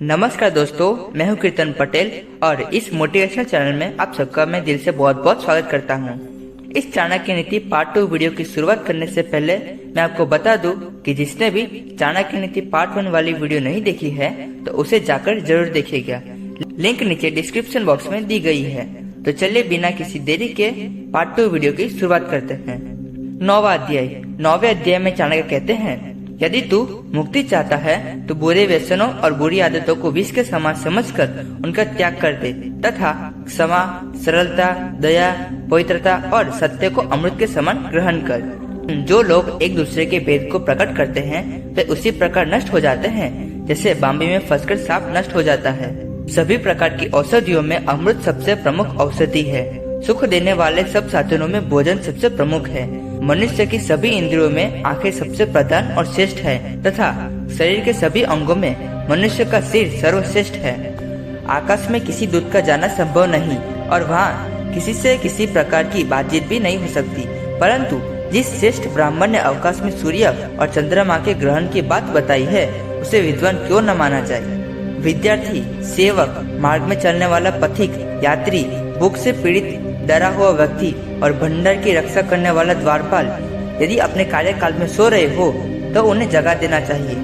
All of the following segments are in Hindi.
नमस्कार दोस्तों, मैं हूं कीर्तन पटेल और इस मोटिवेशनल चैनल में आप सबका मैं दिल से बहुत बहुत स्वागत करता हूं। इस चाणक्य नीति पार्ट 2 वीडियो की शुरुआत करने से पहले मैं आपको बता दूं कि जिसने भी चाणक्य नीति पार्ट 1 वाली वीडियो नहीं देखी है तो उसे जाकर जरूर देखिएगा। लिंक नीचे डिस्क्रिप्शन बॉक्स में दी गई है। तो चलिए बिना किसी देरी के पार्ट 2 वीडियो की शुरुआत करते हैं। 9वां अध्याय। 9वें अध्याय में चाणक्य कहते हैं, यदि तू मुक्ति चाहता है तो बुरे व्यसनों और बुरी आदतों को विष के समान समझकर उनका त्याग कर दे तथा क्षमा, सरलता, दया, पवित्रता और सत्य को अमृत के समान ग्रहण कर। जो लोग एक दूसरे के भेद को प्रकट करते हैं वे उसी प्रकार नष्ट हो जाते हैं जैसे बांबी में फंसकर सांप नष्ट हो जाता है। सभी प्रकार की औषधियों में अमृत सबसे प्रमुख औषधि है। सुख देने वाले सब साधनों में भोजन सबसे प्रमुख है। मनुष्य की सभी इंद्रियों में आंखें सबसे प्रधान और श्रेष्ठ है तथा शरीर के सभी अंगों में मनुष्य का सिर सर्वश्रेष्ठ है। आकाश में किसी दूत का जाना संभव नहीं और वहाँ किसी से किसी प्रकार की बातचीत भी नहीं हो सकती, परंतु जिस श्रेष्ठ ब्राह्मण ने अवकाश में सूर्य और चंद्रमा के ग्रहण की बात बताई है उसे विद्वान क्यों न माना जाए। विद्यार्थी, सेवक, मार्ग में चलने वाला पथिक, यात्री, भूख से पीड़ित डरा हुआ व्यक्ति और भंडार की रक्षा करने वाला द्वारपाल यदि अपने कार्यकाल में सो रहे हो तो उन्हें जगा देना चाहिए।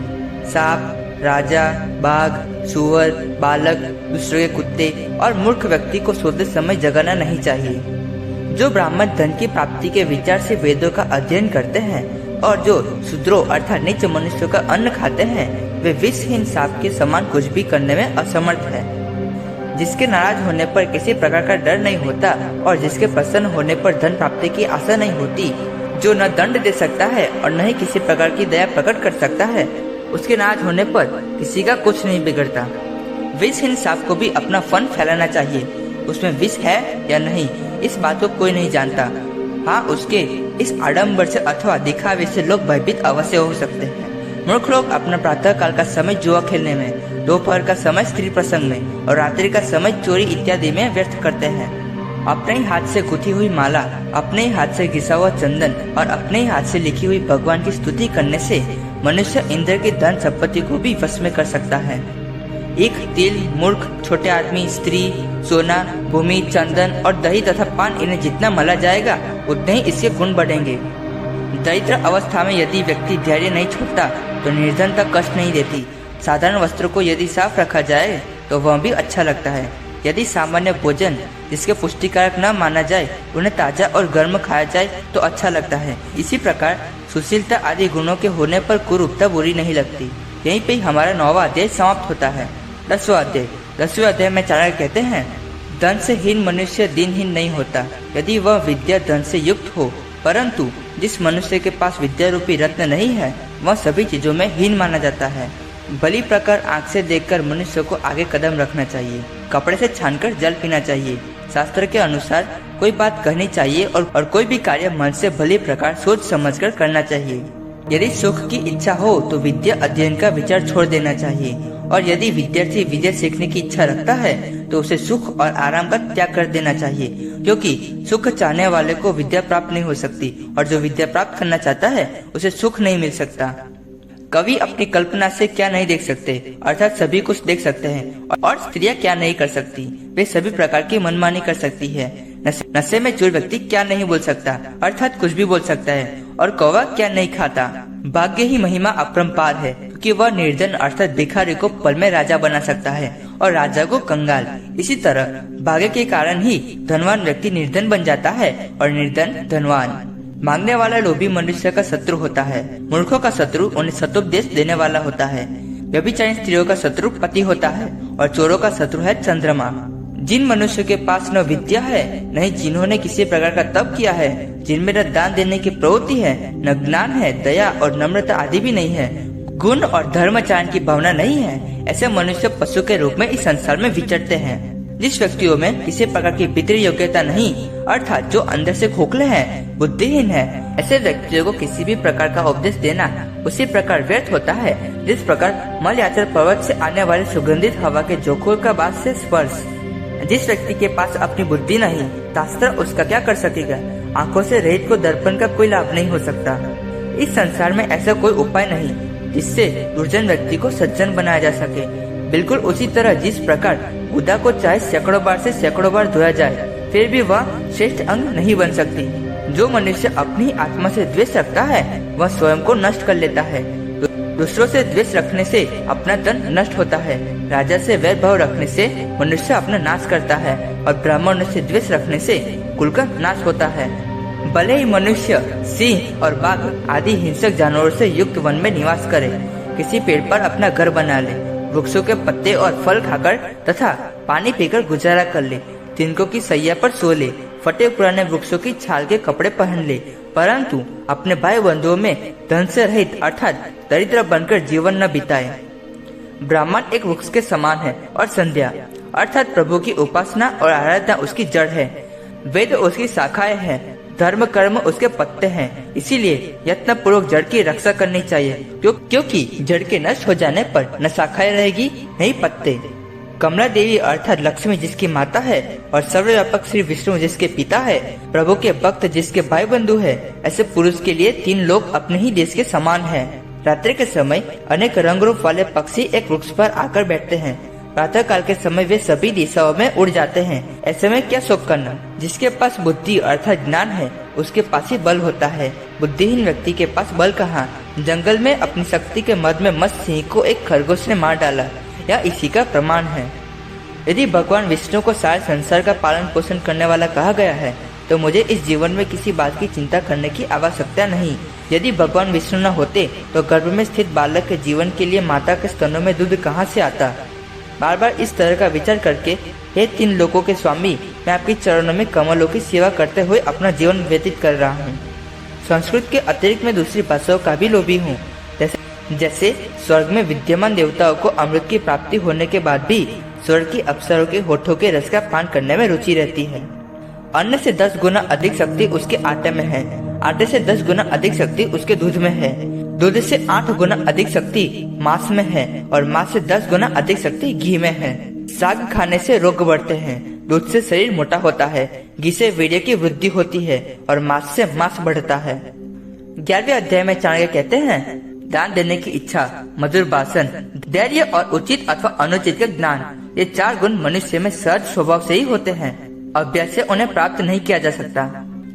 सांप, राजा, बाघ, सुअर, बालक, दूसरे के कुत्ते और मूर्ख व्यक्ति को सोते समय जगाना नहीं चाहिए। जो ब्राह्मण धन की प्राप्ति के विचार से वेदों का अध्ययन करते हैं और जो शूद्रों अर्थात नीच मनुष्यों का अन्न खाते हैं वे विषहीन सांप के समान कुछ भी करने में असमर्थ है। जिसके नाराज होने पर किसी प्रकार का डर नहीं होता और जिसके प्रसन्न होने पर धन प्राप्ति की आशा नहीं होती, जो न दंड दे सकता है और न ही किसी प्रकार की दया प्रकट कर सकता है, उसके नाराज होने पर किसी का कुछ नहीं बिगड़ता। विषहीन सांप को भी अपना फन फैलाना चाहिए। उसमें विष है या नहीं इस बात को कोई नहीं जानता। हाँ, उसके इस आडम्बर से अथवा दिखावे से लोग भयभीत अवश्य हो सकते हैं। मूर्ख लोग अपना प्रातः काल का समय जुआ खेलने में, दोपहर का समय स्त्री प्रसंग में और रात्रि का समय चोरी इत्यादि में व्यर्थ करते हैं। अपने ही हाथ से गुथी हुई माला, अपने ही हाथ से घिसा हुआ चंदन और अपने ही हाथ से लिखी हुई भगवान की स्तुति करने से मनुष्य इंद्र की धन संपत्ति को भी वश में कर सकता है। एक तिल, मूर्ख, छोटे आदमी, स्त्री, सोना, भूमि, चंदन और दही तथा पान इन्हें जितना मला जाएगा उतने ही इसके गुण बढ़ेंगे। दरिद्र अवस्था में यदि व्यक्ति धैर्य नहीं छोड़ता तो निर्धनता कष्ट नहीं देती। साधारण वस्त्रों को यदि साफ रखा जाए तो वह भी अच्छा लगता है। यदि सामान्य भोजन जिसके पुष्टिकारक न माना जाए उन्हें ताजा और गर्म खाया जाए तो अच्छा लगता है। इसी प्रकार सुशीलता आदि गुणों के होने पर कुरूपता बुरी नहीं लगती। यहीं पे हमारा 9वां अध्याय समाप्त होता है। 10वां अध्याय। 10वें अध्याय में चाणक्य कहते हैं, धन से हीन मनुष्य दिनहीन नहीं होता यदि वह विद्या धन से युक्त हो, परंतु जिस मनुष्य के पास विद्या रूपी रत्न नहीं है वह सभी चीजों में हीन माना जाता है। भली प्रकार आंख से देखकर मनुष्य को आगे कदम रखना चाहिए। कपड़े से छानकर जल पीना चाहिए। शास्त्र के अनुसार कोई बात कहनी चाहिए और कोई भी कार्य मन से भली प्रकार सोच समझकर करना चाहिए। यदि सुख की इच्छा हो तो विद्या अध्ययन का विचार छोड़ देना चाहिए और यदि विद्यार्थी विद्या सीखने की इच्छा रखता है तो उसे सुख और आराम का त्याग कर देना चाहिए, क्योंकि सुख चाहने वाले को विद्या प्राप्त नहीं हो सकती और जो विद्या प्राप्त करना चाहता है उसे सुख नहीं मिल सकता। कवि अपनी कल्पना से क्या नहीं देख सकते, अर्थात सभी कुछ देख सकते हैं, और स्त्रियां क्या नहीं कर सकती, वे सभी प्रकार की मनमानी कर सकती है। नशे में चूर व्यक्ति क्या नहीं बोल सकता, अर्थात कुछ भी बोल सकता है, और कौवा क्या नहीं खाता। भाग्य ही महिमा अपरंपार है, क्योंकि वह निर्धन अर्थात भिखारी को पल में राजा बना सकता है और राजा को कंगाल। इसी तरह भाग्य के कारण ही धनवान व्यक्ति निर्धन बन जाता है और निर्धन धनवान। मांगने वाला लोभी मनुष्य का शत्रु होता है। मूर्खों का शत्रु उन्हें सतुपदेश देने वाला होता है। व्यभिचारी स्त्रियों का शत्रु पति होता है और चोरों का शत्रु है चंद्रमा। जिन मनुष्य के पास न विद्या है, नहीं जिन्होंने किसी प्रकार का तप किया है, जिनमें न दान देने की प्रवृत्ति है, न ज्ञान है, दया और नम्रता आदि भी नहीं है, गुण और धर्माचरण की भावना नहीं है, ऐसे मनुष्य पशु के रूप में इस संसार में विचरते हैं। जिस व्यक्तियों में किसी प्रकार की भीतरी योग्यता नहीं, अर्थात जो अंदर से खोखले हैं, बुद्धिहीन है, ऐसे व्यक्तियों को किसी भी प्रकार का उपदेश देना उसी प्रकार व्यर्थ होता है जिस प्रकार मलयाचल पर्वत से आने वाले सुगंधित हवा के झोंकों का बाद से स्पर्श। जिस व्यक्ति के पास अपनी बुद्धि नहीं, शास्त्र उसका क्या कर सकेगा। आंखों से रहित को दर्पण का कोई लाभ नहीं हो सकता। इस संसार में ऐसा कोई उपाय नहीं जिससे दुर्जन व्यक्ति को सज्जन बनाया जा सके। बिल्कुल उसी तरह जिस प्रकार गुदा को चाहे सैकड़ों बार से सैकड़ों बार धोया जाए फिर भी वह श्रेष्ठ अंग नहीं बन सकती। जो मनुष्य अपनी आत्मा से द्वेष रखता है वह स्वयं को नष्ट कर लेता है। दूसरों से द्वेष रखने से अपना तन नष्ट होता है। राजा से वैर भाव रखने से मनुष्य अपना नाश करता है और ब्राह्मण से द्वेष रखने से कुल का नाश होता है। भले ही मनुष्य सिंह और बाघ आदि हिंसक जानवरों से युक्त वन में निवास करे, किसी पेड़ पर अपना घर बना ले, वृक्षों के पत्ते और फल खाकर तथा पानी पीकर गुजारा कर ले, तिनकों की सैया पर सो ले, फटे पुराने वृक्षों की छाल के कपड़े पहन ले, परंतु अपने भाई बंधुओं में धन से रहित अर्थात दरिद्र बनकर जीवन न बिताए। ब्राह्मण एक वृक्ष के समान है और संध्या अर्थात प्रभु की उपासना और आराधना उसकी जड़ है। वेद उसकी शाखाएं हैं, धर्म कर्म उसके पत्ते हैं। इसीलिए यत्न पूर्वक जड़ की रक्षा करनी चाहिए, क्योंकि जड़ के नष्ट हो जाने पर न शाखाएं रहेगी न ही पत्ते। कमला देवी अर्थात लक्ष्मी जिसकी माता है और सर्वव्यापक श्री विष्णु जिसके पिता है, प्रभु के भक्त जिसके भाई बंधु है, ऐसे पुरुष के लिए 3 लोग अपने ही देश के समान है। रात्रि के समय अनेक रंग रूप वाले पक्षी एक वृक्ष पर आकर बैठते हैं। प्रातः काल के समय वे सभी दिशाओं में उड़ जाते हैं। ऐसे में क्या शोक करना, जिसके पास बुद्धि अर्थात ज्ञान है उसके पास ही बल होता है। बुद्धिहीन व्यक्ति के पास बल कहाँ। जंगल में अपनी शक्ति के मद में मस्त सिंह को एक खरगोश ने मार डाला, यह इसी का प्रमाण है। यदि भगवान विष्णु को सारे संसार का पालन पोषण करने वाला कहा गया है तो मुझे इस जीवन में किसी बात की चिंता करने की आवश्यकता नहीं। यदि भगवान विष्णु न होते तो गर्भ में स्थित बालक के जीवन के लिए माता के स्तनों में दूध कहाँ से आता। बार बार इस तरह का विचार करके, हे 3 लोकों के स्वामी, मैं आपके चरणों में कमलों की सेवा करते हुए अपना जीवन व्यतीत कर रहा हूँ। संस्कृत के अतिरिक्त मैं दूसरी भाषाओं का भी लोभी हूँ। जैसे स्वर्ग में विद्यमान देवताओं को अमृत की प्राप्ति होने के बाद भी स्वर्ग की अप्सरों के होठों के रस का पान करने में रुचि रहती है। अन्न से 10 गुना अधिक शक्ति उसके आटे में है, आटे से 10 गुना अधिक शक्ति उसके दूध में है, दूध से 8 गुना अधिक शक्ति मांस में है और मांस से 10 गुना अधिक शक्ति घी में है। साग खाने से रोग बढ़ते हैं, दूध से शरीर मोटा होता है, घी से वीर्य की वृद्धि होती है और मांस से मांस बढ़ता है। 11वें अध्याय में चाणक्य कहते हैं, दान देने की इच्छा, मधुर भाषण, धैर्य और उचित अथवा अनुचित के ज्ञान, ये 4 गुण मनुष्य में सहज स्वभाव से ही होते हैं। अभ्यास से उन्हें प्राप्त नहीं किया जा सकता।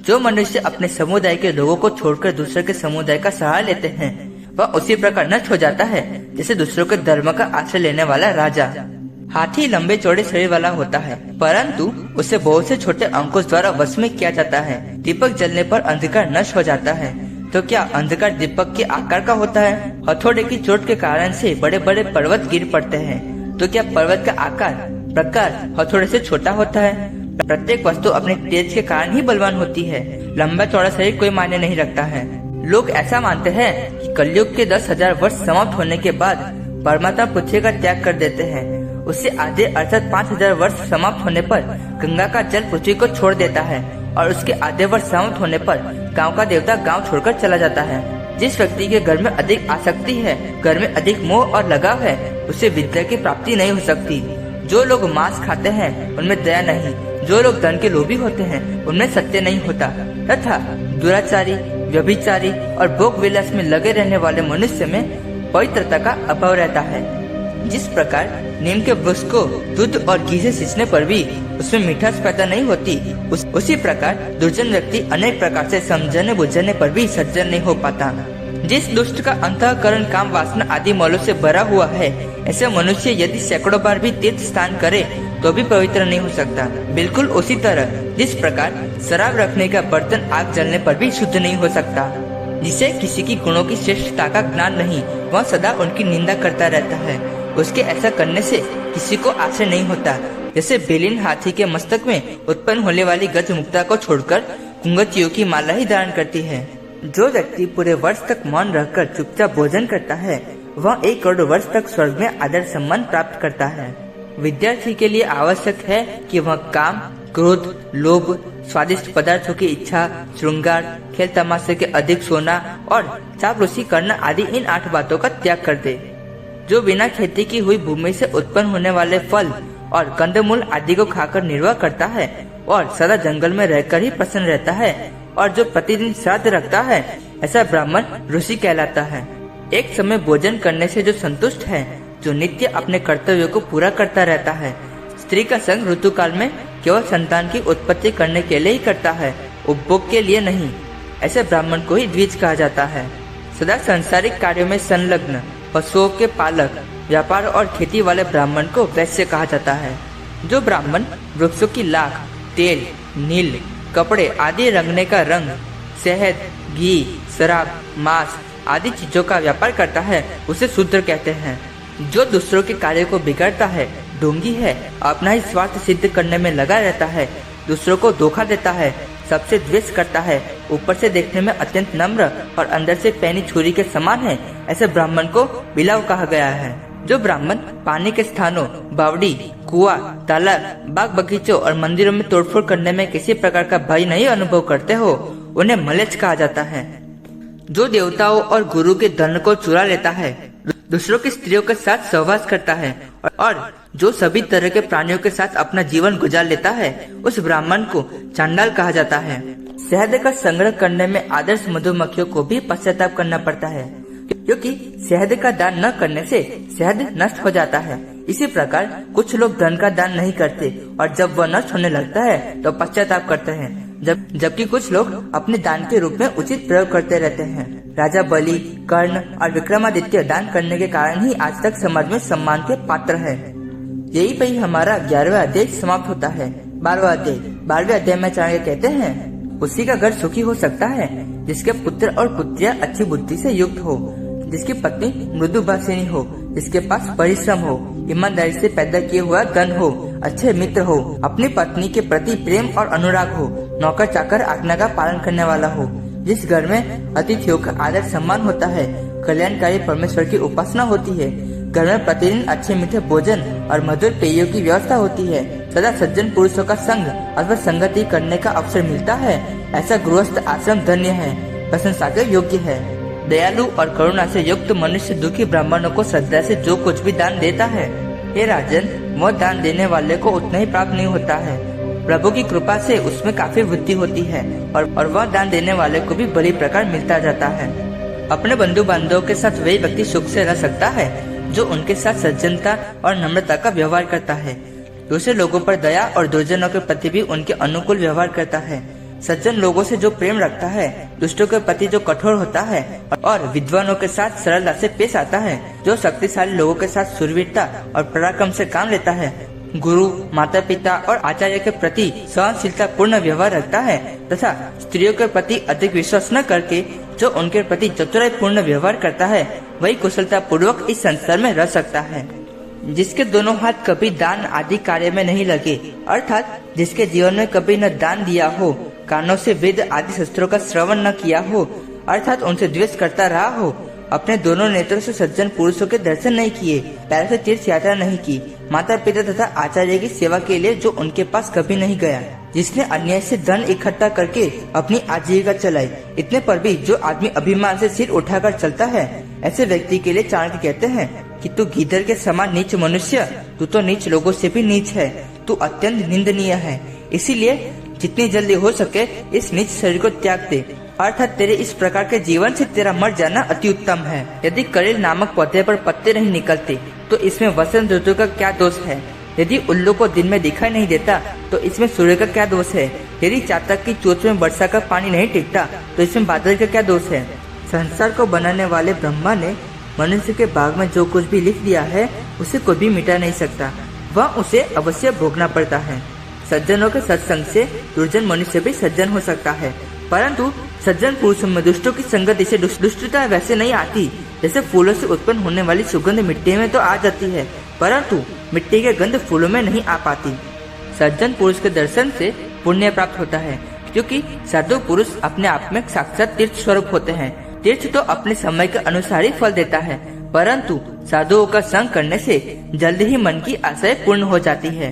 जो मनुष्य अपने समुदाय के लोगों को छोड़कर दूसरे के समुदाय का सहारा लेते हैं वह उसी प्रकार नष्ट हो जाता है जैसे दूसरों के धर्म का आश्रय लेने वाला राजा। हाथी लंबे चौड़े शरीर वाला होता है, परंतु उसे बहुत से छोटे अंकुश द्वारा वश में किया जाता है। दीपक जलने पर अंधकार नष्ट हो जाता है, तो क्या अंधकार दीपक के आकार का होता है? हथौड़े की चोट के कारण से बड़े बड़े पर्वत गिर पड़ते हैं, तो क्या पर्वत का आकार प्रकार हथौड़े से छोटा होता है? प्रत्येक वस्तु अपने तेज के कारण ही बलवान होती है। लंबा चौड़ा शरीर कोई मायने नहीं रखता है। लोग ऐसा मानते हैं कि कलयुग के 10,000 वर्ष समाप्त होने के बाद परमात्मा पृथ्वी का त्याग कर देते हैं। उससे आधे अर्थात 5,000 वर्ष समाप्त होने पर गंगा का जल पृथ्वी को छोड़ देता है और उसके आधे वर्ष समाप्त होने पर गांव का देवता गांव छोड़कर चला जाता है। जिस व्यक्ति के घर में अधिक आसक्ति है, घर में अधिक मोह और लगाव है, उसे विद्या की प्राप्ति नहीं हो सकती। जो लोग मांस खाते हैं उनमें दया नहीं, जो लोग धन के लोभी होते हैं उनमें सत्य नहीं होता, तथा दुराचारी, व्यभिचारी और भोग विलास में लगे रहने वाले मनुष्य में पवित्रता का अभाव रहता है। जिस प्रकार नीम के वृक्ष को दूध और घी से सींचने पर भी उसमें मिठास पैदा नहीं होती, उसी प्रकार दुर्जन व्यक्ति अनेक प्रकार से समझने बुझने पर भी सज्जन नहीं हो पाता। जिस दुष्ट का अंतःकरण काम वासना आदि मलों से भरा हुआ है, ऐसे मनुष्य यदि सैकड़ों बार भी तीर्थ स्नान करे तो भी पवित्र नहीं हो सकता। बिल्कुल उसी तरह जिस प्रकार शराब रखने का बर्तन आग जलने पर भी शुद्ध नहीं हो सकता। जिसे किसी की गुणों की श्रेष्ठता का ज्ञान नहीं, वह सदा उनकी निंदा करता रहता है। उसके ऐसा करने से किसी को आश्रय नहीं होता। जैसे बेलिन हाथी के मस्तक में उत्पन्न होने वाली गज मुक्ता को छोड़कर कुंगतियों की माला ही धारण करती है। जो व्यक्ति पूरे वर्ष तक मौन रहकर चुपचाप भोजन करता है, वह 1 करोड़ वर्ष तक स्वर्ग में आदर सम्मान प्राप्त करता है। विद्यार्थी के लिए आवश्यक है कि वह काम, क्रोध, लोभ, स्वादिष्ट पदार्थों की इच्छा, श्रृंगार, खेल तमाशे के अधिक सोना और चापलूसी करना आदि इन 8 बातों का त्याग कर दे। जो बिना खेती की हुई भूमि से उत्पन्न होने वाले फल और कंदमूल आदि को खाकर निर्वाह करता है और सदा जंगल में रहकर ही प्रसन्न रहता है और जो प्रतिदिन श्राद्ध रखता है, ऐसा ब्राह्मण ऋषि कहलाता है। एक समय भोजन करने से जो संतुष्ट है, जो नित्य अपने कर्तव्यों को पूरा करता रहता है। स्त्री का संग ऋतुकाल में केवल संतान की उत्पत्ति करने के लिए ही करता है, उपभोग के लिए नहीं। ऐसे ब्राह्मण को ही द्विज कहा जाता है। सदा सांसारिक कार्यों में संलग्न, पशुओं के पालक, व्यापार और खेती वाले ब्राह्मण को वैश्य कहा जाता है। जो ब्राह्मण वृक्षों की लाख, तेल, नील, कपड़े आदि रंगने का रंग, शहद, घी, शराब, मांस आदि चीजों का व्यापार करता है उसे शूद्र कहते हैं। जो दूसरों के कार्य को बिगाड़ता है, ढोंगी है, अपना ही स्वार्थ सिद्ध करने में लगा रहता है, दूसरों को धोखा देता है, सबसे द्वेष करता है, ऊपर से देखने में अत्यंत नम्र और अंदर से पैनी छुरी के समान है, ऐसे ब्राह्मण को बिलाव कहा गया है। जो ब्राह्मण पानी के स्थानों, बावड़ी, कुआं, तालाब, बाग बगीचों और मंदिरों में तोड़फोड़ करने में किसी प्रकार का भय नहीं अनुभव करते हो, उन्हें मलेच्छ कहा जाता है। जो देवताओं और गुरु के धन को चुरा लेता है, दूसरों की स्त्रियों के साथ सहवास करता है और जो सभी तरह के प्राणियों के साथ अपना जीवन गुजार लेता है, उस ब्राह्मण को चांडाल कहा जाता है। शहद का संग्रह करने में आदर्श मधुमक्खियों को भी पश्चाताप करना पड़ता है, क्योंकि शहद का दान न करने से शहद नष्ट हो जाता है। इसी प्रकार कुछ लोग धन का दान नहीं करते और जब वह नष्ट होने लगता है तो पश्चाताप करते हैं, जबकि कुछ लोग अपने दान के रूप में उचित प्रयोग करते रहते हैं। राजा बलि, कर्ण और विक्रमादित्य दान करने के कारण ही आज तक समाज में सम्मान के पात्र है। यही पे हमारा 11वां अध्याय समाप्त होता है। 12वें अध्याय में चाणक्य कहते हैं, उसी का घर सुखी हो सकता है जिसके पुत्र और पुत्रियां अच्छी बुद्धि से युक्त हो, जिसकी पत्नी मृदुभाषिणी हो, जिसके पास परिश्रम हो, ईमानदारी से पैदा किया हुआ धन हो, अच्छे मित्र हो, अपनी पत्नी के प्रति प्रेम और अनुराग हो, नौकर चाकर आज्ञा का पालन करने वाला हो, जिस घर में अतिथियों का आदर सम्मान होता है, कल्याणकारी परमेश्वर की उपासना होती है, घर में प्रतिदिन अच्छे मीठे भोजन और मधुर पेयों की व्यवस्था होती है, सदा सज्जन पुरुषों का संग अथवा संगति करने का अवसर मिलता है, ऐसा गृहस्थ आश्रम धन्य है, प्रशंसा के योग्य है। दयालु और करुणा से युक्त मनुष्य दुखी ब्राह्मणों को श्रद्धा से जो कुछ भी दान देता है, हे राजन, वह दान देने वाले को उतना ही प्राप्त नहीं होता है। प्रभु की कृपा से उसमें काफी वृद्धि होती है और वह दान देने वाले को भी बड़ी प्रकार मिलता जाता है। अपने बंधु बांधवों के साथ वही व्यक्ति सुख से रह सकता है जो उनके साथ सज्जनता और नम्रता का व्यवहार करता है, दूसरे लोगों पर दया और दुर्जनों के प्रति भी उनके अनुकूल व्यवहार करता है, सज्जन लोगों से जो प्रेम रखता है, दुष्टों के प्रति जो कठोर होता है और विद्वानों के साथ सरलता से पेश आता है, जो शक्तिशाली लोगों के साथ शूरवीरता और पराक्रम से काम लेता है, गुरु, माता पिता और आचार्य के प्रति सहनशीलता पूर्ण व्यवहार रखता है तथा स्त्रियों के प्रति अधिक विश्वास न करके जो उनके प्रति चतुराई पूर्ण व्यवहार करता है, वही कुशलता पूर्वक इस संसार में रह सकता है। जिसके दोनों हाथ कभी दान आदि कार्य में नहीं लगे, अर्थात जिसके जीवन में कभी न दान दिया हो, कानों से वेद आदि शस्त्रों का श्रवण न किया हो, अर्थात उनसे द्वेष करता रहा हो, अपने दोनों नेत्रों से सज्जन पुरुषों के दर्शन नहीं किए, पैरों से तीर्थ यात्रा नहीं की, माता पिता तथा आचार्य की सेवा के लिए जो उनके पास कभी नहीं गया, जिसने अन्याय से धन इकट्ठा करके अपनी आजीविका चलाई, इतने पर भी जो आदमी अभिमान से सिर उठाकर चलता है, ऐसे व्यक्ति के लिए चाणक्य कहते हैं कि तू गीदड़ के समान नीच मनुष्य, तू तो नीच लोगों से भी नीच है, तू अत्यंत निंदनीय है। इसीलिए जितनी जल्दी हो सके इस नीच शरीर को त्याग दे, अर्थात तेरे इस प्रकार के जीवन से तेरा मर जाना अति उत्तम है। यदि करेल नामक पौधे पर पत्ते नहीं निकलते तो इसमें वसंत ऋतु का क्या दोष है? यदि उल्लू को दिन में दिखाई नहीं देता तो इसमें सूर्य का क्या दोष है? यदि चातक की चोंच में वर्षा का पानी नहीं टिकता तो इसमें बादल का क्या दोष है? संसार को बनाने वाले ब्रह्मा ने मनुष्य के भाग में जो कुछ भी लिख दिया है उसे कोई भी मिटा नहीं सकता, वह उसे अवश्य भोगना पड़ता है। सज्जनों के सत्संग से दुर्जन मनुष्य भी सज्जन हो सकता है, परंतु सज्जन पुरुषों में दुष्टों की संगति से दुष्टता वैसे नहीं आती। जैसे फूलों से उत्पन्न होने वाली सुगंध मिट्टी में तो आ जाती है, परंतु मिट्टी के गंध फूलों में नहीं आ पाती। सज्जन पुरुष के दर्शन से पुण्य प्राप्त होता है, क्योंकि साधु पुरुष अपने आप में साक्षात तीर्थ स्वरूप होते हैं। तीर्थ तो अपने समय के अनुसार ही फल देता है, परंतु साधुओं का संग करने से जल्दी ही मन की आशाएं पूर्ण हो जाती है।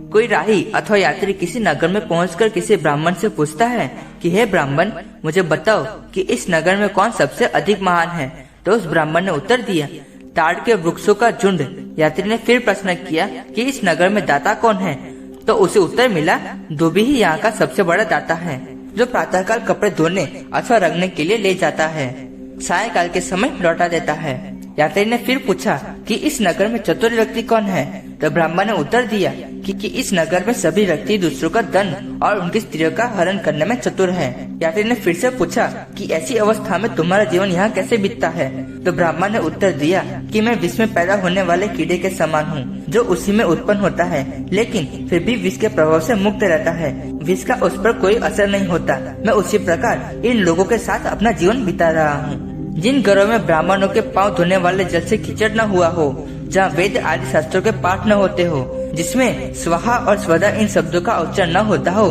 कोई राही अथवा यात्री किसी नगर में पहुंचकर किसी ब्राह्मण से पूछता है कि हे ब्राह्मण, मुझे बताओ कि इस नगर में कौन सबसे अधिक महान है? तो उस ब्राह्मण ने उत्तर दिया, ताड़ के वृक्षों का झुंड। यात्री ने फिर प्रश्न किया कि इस नगर में दाता कौन है? तो उसे उत्तर मिला, धोबी ही यहाँ का सबसे बड़ा दाता है, जो प्रातःकाल कपड़े धोने अथवा रंगने के लिए ले जाता है, सायंकाल के समय लौटा देता है। यात्री ने फिर पूछा कि इस नगर में चतुर व्यक्ति कौन है? तो ब्राह्मण ने उत्तर दिया कि इस नगर में सभी व्यक्ति दूसरों का धन और उनकी स्त्रियों का हरण करने में चतुर हैं। यात्री ने फिर से पूछा कि ऐसी अवस्था में तुम्हारा जीवन यहाँ कैसे बीतता है? तो ब्राह्मण ने उत्तर दिया कि मैं विष में पैदा होने वाले कीड़े के समान हूँ, जो उसी में उत्पन्न होता है, लेकिन फिर भी विष के प्रभाव से मुक्त रहता है। विष का उस पर कोई असर नहीं होता। मैं उसी प्रकार इन लोगों के साथ अपना जीवन बिता रहा हूँ। जिन घरों में ब्राह्मणों के पांव धोने वाले जल से कीचड़ न हुआ हो, जहाँ वेद आदि शास्त्रों के पाठ न होते हो, जिसमें स्वाहा और स्वधा इन शब्दों का उच्चारण न होता हो,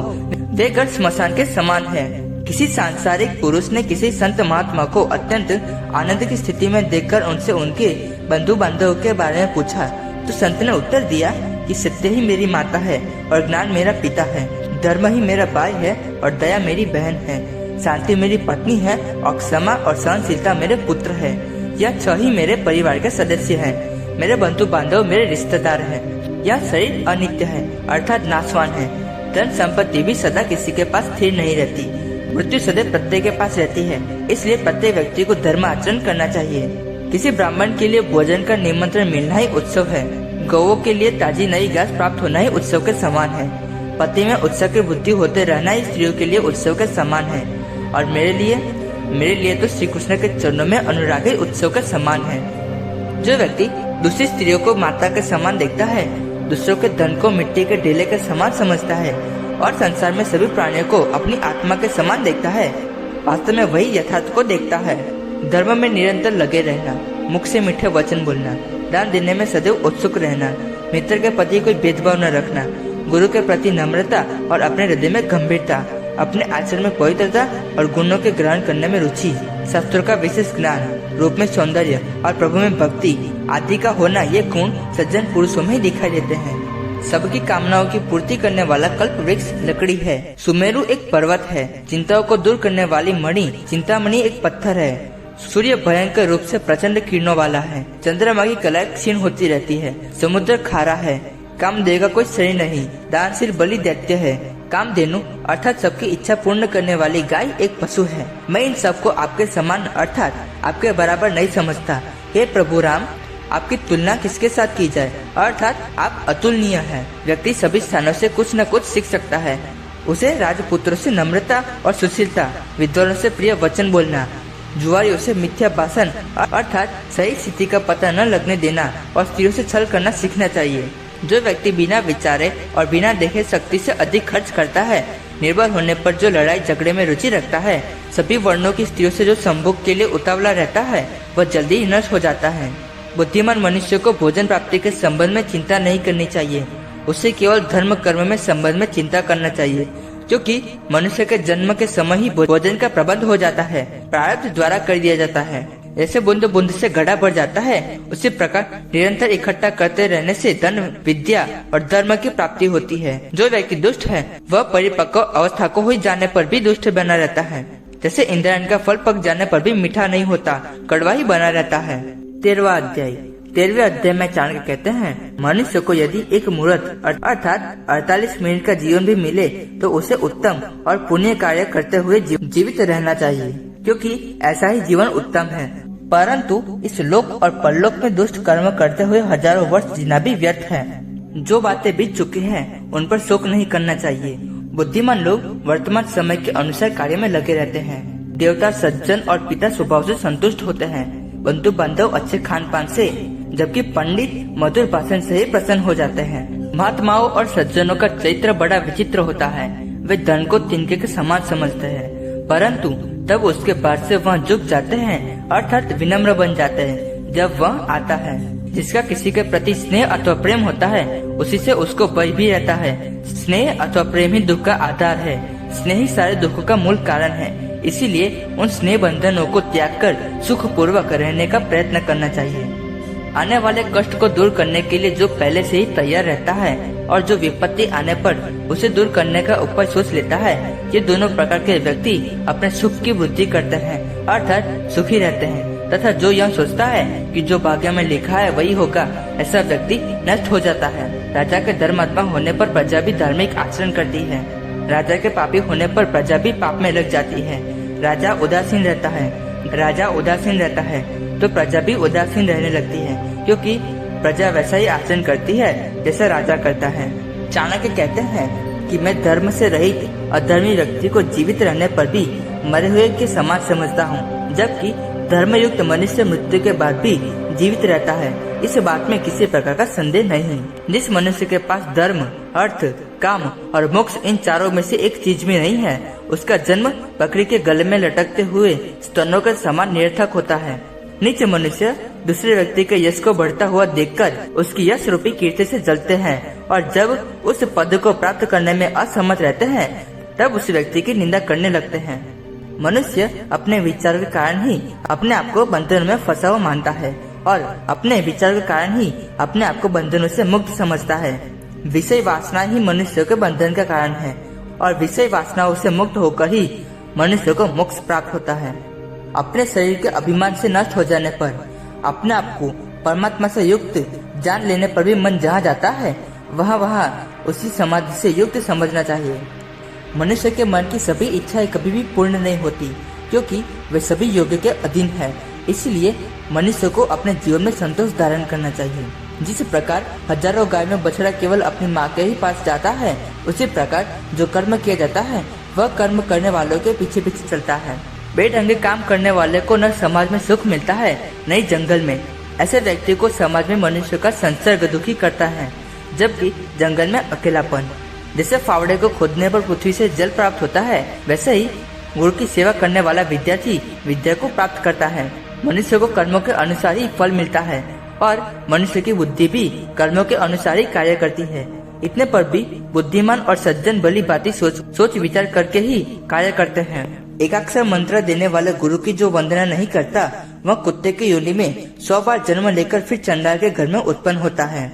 वे घर श्मशान के समान है। किसी सांसारिक पुरुष ने किसी संत महात्मा को अत्यंत आनंद की स्थिति में देखकर उनसे उनके बंधु बांधवों के बारे में पूछा, तो संत ने उत्तर दिया कि सत्य ही मेरी माता है और ज्ञान मेरा पिता है, धर्म ही मेरा भाई है और दया मेरी बहन है, शांति मेरी पत्नी है और क्षमा और सहनशीलता मेरे पुत्र है। यह 6 ही मेरे परिवार के सदस्य हैं। मेरे बंधु बांधव मेरे रिश्तेदार हैं। यह शरीर अनित्य है अर्थात नाशवान है। धन संपत्ति भी सदा किसी के पास स्थिर नहीं रहती। मृत्यु सदैव प्रत्येक के पास रहती है। इसलिए प्रत्येक व्यक्ति को धर्म आचरण करना चाहिए। किसी ब्राह्मण के लिए भोजन का निमंत्रण मिलना ही उत्सव है। गौओं के लिए ताजी नई घास प्राप्त होना ही उत्सव के समान है। पति में उत्सव की बुद्धि होते रहना ही स्त्रियों के लिए उत्सव के समान है। और मेरे लिए तो श्री कृष्ण के चरणों में अनुराग ही उत्सव के समान है। जो व्यक्ति दूसरी स्त्रियों को माता के समान देखता है, दूसरों के धन को मिट्टी के ढेले के समान समझता है और संसार में सभी प्राणियों को अपनी आत्मा के समान देखता है, वास्तव में वही यथार्थ को देखता है। धर्म में निरंतर लगे रहना, मुख से मीठे वचन बोलना, दान देने में सदैव उत्सुक रहना, मित्र के प्रति कोई भेदभाव न रखना, गुरु के प्रति नम्रता और अपने हृदय में गंभीरता, अपने आचरण में पवित्रता और गुणों के ग्रहण करने में रुचि, शास्त्रों का विशेष ज्ञान, रूप में सौंदर्य और प्रभु में भक्ति आदि का होना, ये गुण सज्जन पुरुषों में दिखाई देते हैं। सबकी कामनाओं की पूर्ति करने वाला कल्प वृक्ष लकड़ी है। सुमेरु एक पर्वत है। चिंताओं को दूर करने वाली मणि चिंतामणि एक पत्थर है। सूर्य भयंकर रूप से प्रचंड किरणों वाला है। चंद्रमा की कला क्षीण होती रहती है। समुद्र खारा है। कामदेव का कोई शरीर नहीं। दानशील बलि दैत्य है। कामधेनु अर्थात सबकी इच्छा पूर्ण करने वाली गाय एक पशु है। मैं इन सबको आपके समान अर्थात आपके बराबर नहीं समझता। हे प्रभु राम, आपकी तुलना किसके साथ की जाए? अर्थात आप अतुलनीय हैं। व्यक्ति सभी स्थानों से कुछ न कुछ सीख सकता है। उसे राजपुत्रों से नम्रता और सुशीलता, विद्वानों से प्रिय वचन बोलना, जुआरियों से मिथ्या भाषण अर्थात सही स्थिति का पता न लगने देना और स्त्रियों से छल करना सीखना चाहिए। जो व्यक्ति बिना विचारे और बिना देखे शक्ति से अधिक खर्च करता है, निर्बल होने पर जो लड़ाई झगड़े में रुचि रखता है, सभी वर्णों की स्त्रियों से जो संभोग के लिए उतावला रहता है, वह जल्दी ही नष्ट हो जाता है। बुद्धिमान मनुष्य को भोजन प्राप्ति के संबंध में चिंता नहीं करनी चाहिए। उसे केवल धर्म कर्म में संबंध में चिंता करना चाहिए, क्योंकि मनुष्य के जन्म के समय ही भोजन का प्रबंध हो जाता है, प्रारब्ध द्वारा कर दिया जाता है। जैसे बूंद बूंद से घड़ा भर जाता है, उसी प्रकार निरंतर इकट्ठा करते रहने से धन, विद्या और धर्म की प्राप्ति होती है। जो व्यक्ति दुष्ट है, वह परिपक्व अवस्था को हो जाने पर भी दुष्ट बना रहता है। जैसे इंद्रायण का फल पक जाने पर भी मीठा नहीं होता, कड़वा ही बना रहता है। 13वां अध्याय। 13वें अध्याय में चाणक्य कहते हैं, मनुष्य को यदि एक मुहूर्त अर्थात 48 मिनट का जीवन भी मिले तो उसे उत्तम और पुण्य कार्य करते हुए जीवित रहना चाहिए, क्योंकि ऐसा ही जीवन उत्तम है। परंतु इस लोक और परलोक में दुष्ट कर्म करते हुए हजारों वर्ष जीना भी व्यर्थ है। जो बातें बीत चुकी हैं, उन पर शोक नहीं करना चाहिए। बुद्धिमान लोग वर्तमान समय के अनुसार कार्य में लगे रहते हैं। देवता, सज्जन और पिता स्वभाव से संतुष्ट होते हैं। बंधु बांधव अच्छे खान पान से, जबकि पंडित मधुर भाषण से ही प्रसन्न हो जाते हैं। महात्माओं और सज्जनों का चरित्र बड़ा विचित्र होता है। वे धन को तिनके के समान समझते हैं, परंतु तब उसके बाद से वह झुक जाते हैं अर्थात विनम्र बन जाते हैं जब वह आता है। जिसका किसी के प्रति स्नेह अथवा प्रेम होता है, उसी से उसको भय भी रहता है। स्नेह अथवा प्रेम ही दुख का आधार है। स्नेह ही सारे दुखों का मूल कारण है। इसीलिए उन स्नेह बंधनों को त्याग कर सुख पूर्वक रहने का प्रयत्न करना चाहिए। आने वाले कष्ट को दूर करने के लिए जो पहले से ही तैयार रहता है और जो विपत्ति आने पर उसे दूर करने का उपाय सोच लेता है, ये दोनों प्रकार के व्यक्ति अपने सुख की वृद्धि करते हैं अर्थात सुखी रहते हैं। तथा जो यह सोचता है कि जो भाग्य में लिखा है वही होगा, ऐसा व्यक्ति नष्ट हो जाता है। राजा के धर्मात्मा होने पर प्रजा भी धार्मिक आचरण करती है। राजा के पापी होने पर प्रजा भी पाप में लग जाती है। राजा उदासीन रहता है, राजा उदासीन रहता है तो प्रजा भी उदासीन रहने लगती है, क्योंकि प्रजा वैसा ही आचरण करती है जैसा राजा करता है। चाणक्य कहते हैं कि मैं धर्म से रहित अधर्मी व्यक्ति को जीवित रहने पर भी मरे हुए के समान समझता हूँ, जबकि धर्मयुक्त मनुष्य मृत्यु के बाद भी जीवित रहता है। इस बात में किसी प्रकार का संदेह नहीं। जिस मनुष्य के पास धर्म, अर्थ, काम और मोक्ष इन चारों में से एक चीज भी नहीं है, उसका जन्म बकरी के गले में लटकते हुए स्तनों के समान निरर्थक होता है। नीच मनुष्य दूसरे व्यक्ति के यश को बढ़ता हुआ देखकर उसकी यश रूपी कीर्ति से जलते हैं, और जब उस पद को प्राप्त करने में असमर्थ रहते हैं तब उस व्यक्ति की निंदा करने लगते हैं। मनुष्य अपने विचार के कारण ही अपने आप को बंधन में फंसा हुआ मानता है, और अपने विचार के कारण ही अपने आप को बंधनों से मुक्त समझता है। विषय वासना ही मनुष्य के बंधन का कारण है, और विषय वासनाओं से मुक्त होकर ही मनुष्य को मोक्ष प्राप्त होता है। अपने शरीर के अभिमान से नष्ट हो जाने पर, अपने आप को परमात्मा से युक्त जान लेने पर भी मन जहाँ जाता है वहाँ उसी समाधि से युक्त समझना चाहिए। मनुष्य के मन की सभी इच्छाएं कभी भी पूर्ण नहीं होती, क्योंकि वे सभी योग्य के अधीन है। इसलिए मनुष्य को अपने जीवन में संतोष धारण करना चाहिए। जिस प्रकार हजारों गाय में बछड़ा केवल अपनी माँ के ही पास जाता है, उसी प्रकार जो कर्म किया जाता है वह कर्म करने वालों के पीछे पीछे चलता है। बेढंगे काम करने वाले को न समाज में सुख मिलता है न ही जंगल में। ऐसे व्यक्ति को समाज में मनुष्य का संसर्ग दुखी करता है, जबकि जंगल में अकेलापन। जैसे फावड़े को खोदने पर पृथ्वी से जल प्राप्त होता है, वैसे ही गुरु की सेवा करने वाला विद्यार्थी विद्या को प्राप्त करता है। मनुष्य को कर्मों के अनुसार ही फल मिलता है, और मनुष्य की बुद्धि भी कर्मों के अनुसार ही कार्य करती है। इतने पर भी बुद्धिमान और सज्जन भली बातें सोच विचार करके ही कार्य करते हैं। एकाक्षर मंत्र देने वाले गुरु की जो वंदना नहीं करता, वह कुत्ते की योनि में 100 बार जन्म लेकर फिर चंडाल के घर में उत्पन्न होता है।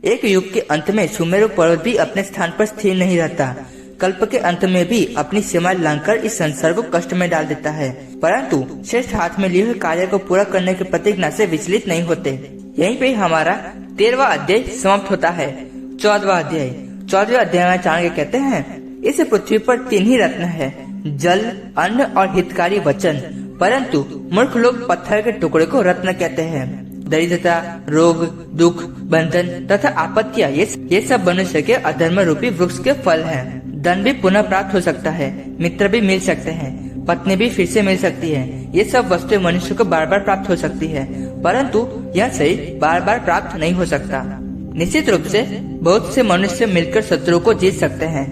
एक युग के अंत में सुमेरु पर्वत भी अपने स्थान पर स्थिर नहीं रहता। कल्प के अंत में भी अपनी सीमाएं लांघकर इस संसार को कष्ट में डाल देता है, परंतु श्रेष्ठ हाथ में लिए हुए कार्य को पूरा करने की प्रतिज्ञा से विचलित नहीं होते। यहीं पे हमारा 13वां अध्याय समाप्त होता है। 14वां अध्याय। 14वें अध्याय में चाणक्य कहते हैं, इस पृथ्वी पर 3 ही रत्न है, जल, अन्न और हितकारी वचन, परंतु मूर्ख लोग पत्थर के टुकड़े को रत्न कहते हैं। दरिद्रता, रोग, दुख, बंधन तथा आपत्तियां ये सब मनुष्य के अधर्म रूपी वृक्ष के फल हैं। धन भी पुनः प्राप्त हो सकता है, मित्र भी मिल सकते हैं, पत्नी भी फिर से मिल सकती है। ये सब वस्तुएं मनुष्य को बार बार प्राप्त हो सकती है, परंतु यह शरीर बार बार प्राप्त नहीं हो सकता। निश्चित रूप से बहुत से मनुष्य मिलकर शत्रु को जीत सकते हैं।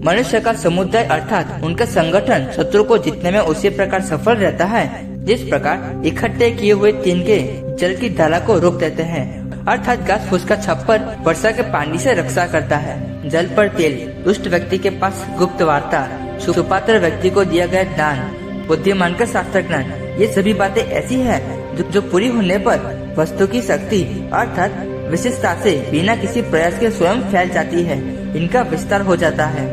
मनुष्य का समुदाय अर्थात उनका संगठन शत्रु को जीतने में उसी प्रकार सफल रहता है जिस प्रकार इकट्ठे किए हुए तिनके जल की धारा को रोक देते हैं, अर्थात घास फूस का छप्पर वर्षा के पानी से रक्षा करता है। जल पर तेल, दुष्ट व्यक्ति के पास गुप्त वार्ता, सुपात्र व्यक्ति को दिया गया दान, बुद्धिमान का शास्त्र ज्ञान, ये सभी बातें ऐसी हैं जो पूरी होने पर वस्तु की शक्ति अर्थात विशिष्टता से बिना किसी प्रयास के स्वयं फैल जाती है, इनका विस्तार हो जाता है।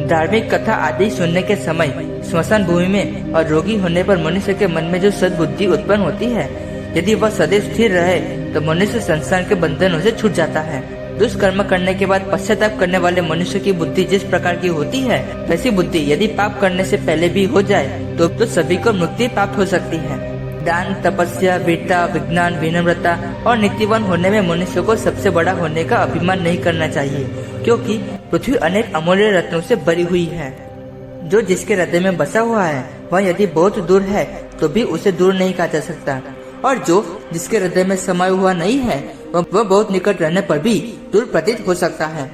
धार्मिक कथा आदि सुनने के समय स्मशान भूमि में और रोगी होने पर मनुष्य के मन में जो सद्बुद्धि उत्पन्न होती है, यदि वह सदैव स्थिर रहे तो मनुष्य संसार के बंधनों से छूट जाता है। दुष्कर्म करने के बाद पश्चाताप करने वाले मनुष्य की बुद्धि जिस प्रकार की होती है, वैसी बुद्धि यदि पाप करने से पहले भी हो जाए तो सभी को मुक्ति प्राप्त हो सकती है। दान, तपस्या, वीरता, विज्ञान, विनम्रता और नीतिवान होने में मनुष्य को सबसे बड़ा होने का अभिमान नहीं करना चाहिए, क्योंकि पृथ्वी अनेक अमूल्य रत्नों से भरी हुई है। जो जिसके हृदय में बसा हुआ है वह यदि बहुत दूर है तो भी उसे दूर नहीं कहा जा सकता, और जो जिसके हृदय में समाया हुआ नहीं है वह बहुत निकट रहने पर भी दूर प्रतीत हो सकता है।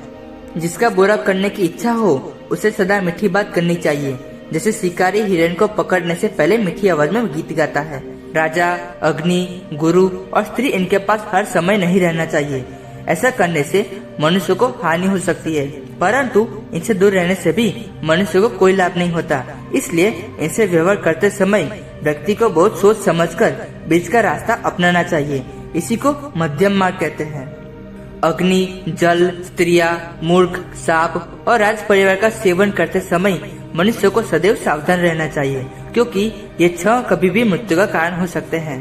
जिसका बुरा करने की इच्छा हो उसे सदा मीठी बात करनी चाहिए, जैसे शिकारी हिरण को पकड़ने से पहले मीठी आवाज में गीत गाता है। राजा, अग्नि, गुरु और स्त्री इनके पास हर समय नहीं रहना चाहिए। ऐसा करने से मनुष्य को हानि हो सकती है, परंतु इनसे दूर रहने से भी मनुष्य को कोई लाभ नहीं होता। इसलिए इनसे व्यवहार करते समय व्यक्ति को बहुत सोच समझकर बीच का रास्ता अपनाना चाहिए। इसी को मध्यम मार्ग कहते हैं। अग्नि, जल, स्त्रियां, मूर्ख, सांप और राज परिवार का सेवन करते समय मनुष्य को सदैव सावधान रहना चाहिए, क्योंकि ये 6 कभी भी मृत्यु का कारण हो सकते हैं।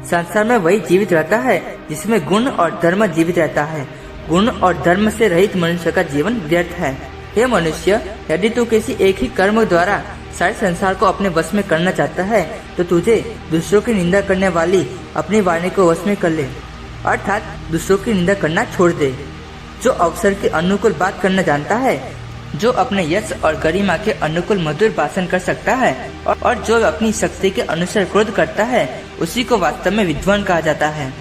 संसार में वही जीवित रहता है जिसमें गुण और धर्म जीवित रहता है। गुण और धर्म से रहित मनुष्य का जीवन व्यर्थ है। हे मनुष्य, यदि तू किसी एक ही कर्म द्वारा सारे संसार को अपने वश में करना चाहता है तो तुझे दूसरों की निंदा करने वाली अपनी वाणी को वश में कर ले, अर्थात दूसरों की निंदा करना छोड़ दे। जो अवसर के अनुकूल बात करना जानता है, जो अपने यश और गरिमा के अनुकूल मधुर भाषण कर सकता है और जो अपनी शक्ति के अनुसार क्रोध करता है, उसी को वास्तव में विद्वान कहा जाता है।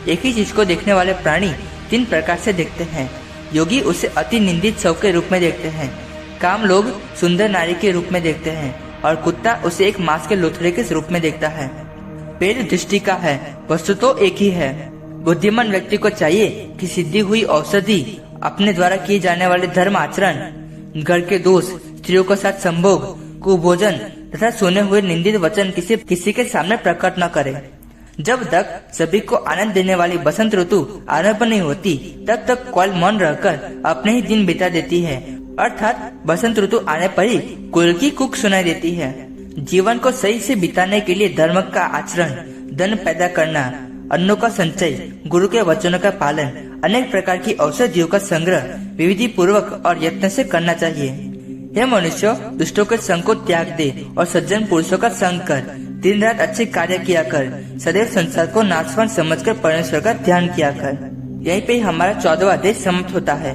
एक ही चीज को देखने वाले प्राणी 3 प्रकार से देखते हैं। योगी उसे अति निंदित शव के रूप में देखते हैं, काम लोग सुंदर नारी के रूप में देखते हैं और कुत्ता उसे एक मांस के लोथड़े के रूप में देखता है। भेद दृष्टि का है, वस्तु तो एक ही है। बुद्धिमान व्यक्ति को चाहिए कि सिद्धि हुई औषधि, अपने द्वारा किए जाने वाले धर्म आचरण, घर के दोष, स्त्रियों के साथ संभोग, कुभोजन तथा सुने हुए निंदित वचन किसी के सामने प्रकट न करे। जब तक सभी को आनंद देने वाली बसंत ऋतु आरंभ नहीं होती, तब तक कोयल मौन रहकर अपने ही दिन बिता देती है, अर्थात बसंत ऋतु आने पर ही कोयल की कूक सुनाई देती है। जीवन को सही से बिताने के लिए धर्म का आचरण, धन पैदा करना, अन्नों का संचय, गुरु के वचनों का पालन, अनेक प्रकार की औषधियों का संग्रह विधि पूर्वक और यत्न से करना चाहिए। हे मनुष्य, दुष्टों के संग को त्याग दे और सज्जन पुरुषों का संग कर। दिन रात अच्छे कार्य किया कर, सदैव संसार को नाशवान समझकर परमेश्वर का ध्यान किया कर। यहीं पे हमारा 14वां अध्याय समाप्त होता है।